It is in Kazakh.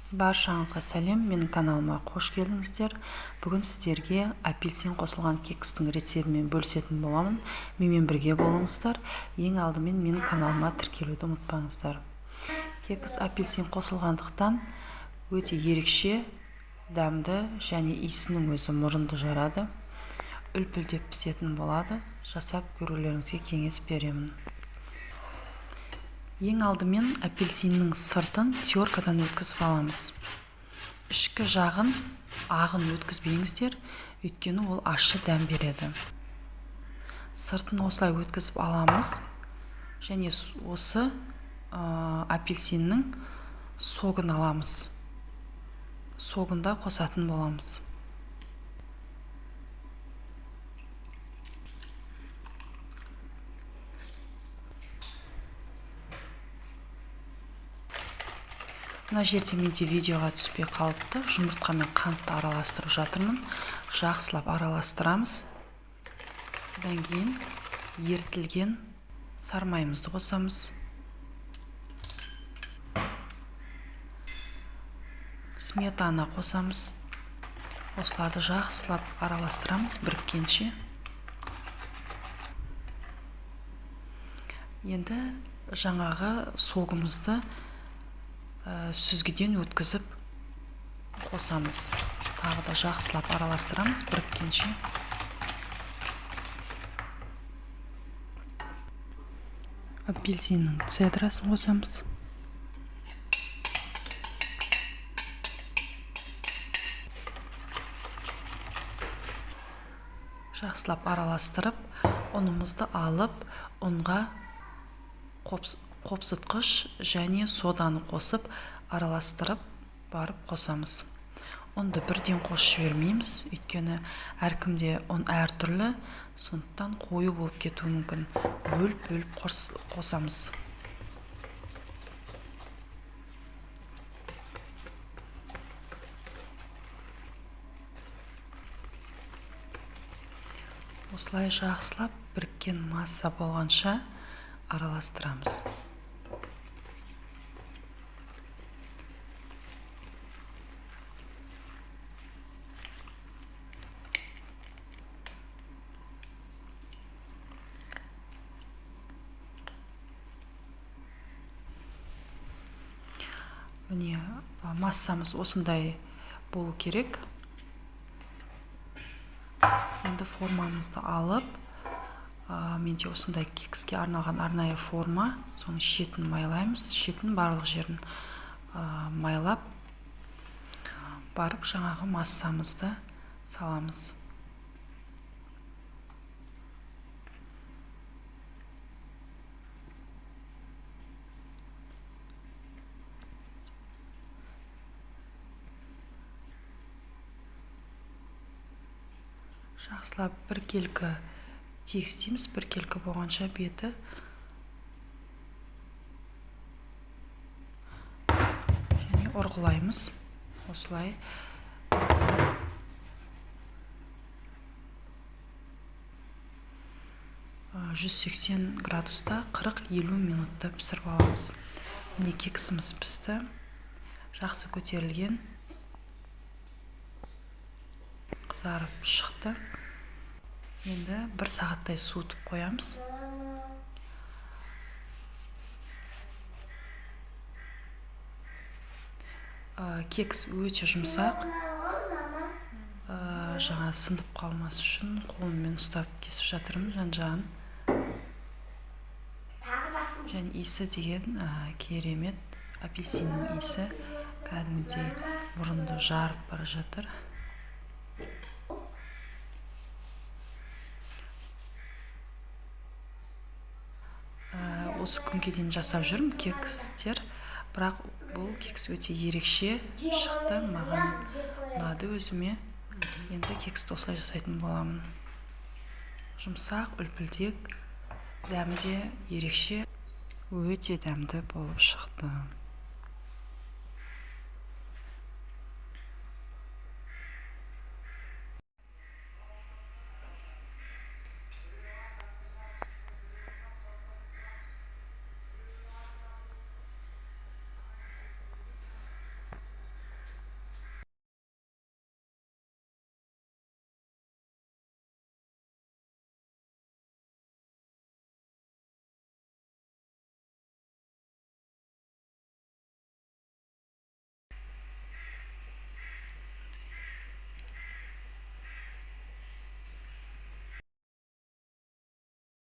Баршаңызға сәлем, менің каналыма қош келдіңіздер. Бүгін сіздерге апельсин қосылған кекстің рецебімен бөлісетін боламын. Менімен бірге болыңыздар. Ең алдымен менің каналыма тіркелуді ұмытпаңыздар. Кекс апельсин қосылғандықтан өте ерекше, дәмді және иісінің өзі мұрынды жарады. Үлпілдеп пісетін болады. Жасап көрулеріңізге кеңес беремін. Ең алдымен апельсиннің сыртын теркадан өткізіп аламыз. Ішкі жағын, ағын өткізбеңіздер, өйткені ол ащы дәм береді. Сыртын осылай өткізіп аламыз және осы апельсиннің согын аламыз. Согында қосатын боламыз. Мына жерде менде видеоға түспей қалыпты. Жұмыртқа мен қантты араластырып жатырмын. Жақсылап араластырамыз. Одан кейін ерітілген сармайымызды қосамыз. Сметана қосамыз. Осыларды жақсылап араластырамыз біріккенше. Енді жаңағы согымызды сүзгіден өткізіп қосамыз. Тағы да жақсылап араластырамыз біріккенше. Апельсиннің цедрасын қосамыз. Жақсылап араластырып, ұнымызды алып, ұнға қопсытқыш және соданы қосып, араластырып барып қосамыз. Ұнды бірден қосып жібермейміз, өйткені әркімде ұн әртүрлі, сондықтан қою болып кетуі мүмкін. Бөліп қосамыз. Осылай жақсылап біріккен масса болғанша араластырамыз. Міне, массамыз осындай болу керек. Енді формамызды алып, менде осындай кекске арналған арнайы форма, соның шетін майлаймыз. Шетін барлық жерін майлап, барып жаңағы массамызды саламыз. Жақсылап біркелкі тегістейміз, біркелкі болғанша беті. Және ұрғылаймыз. Осылай. 180 градуста 40-50 минутта пісіріп аламыз. Міне кексіміз пісті. Жақсы көтерілген. Қызарып шықты. Енді 1 сағаттай суытып қоямыз. Кекс өте жұмсақ. Жаңа сындып қалмас үшін қолыммен ұстап кесіп жатырмын жан-жағын. Және иісі деген керемет. Апельсиннің иісі кәдімгідей мұрынды жарып бара жатыр. Осы күнге дейін жасап жүрмін кекстер, бірақ бұл кекс өте ерекше шықты, маған ұнады өзіме. Енді кексті осылай жасайтын боламын. Жұмсақ, үлпілдек, дәмі де ерекше, өте дәмді болып шықты.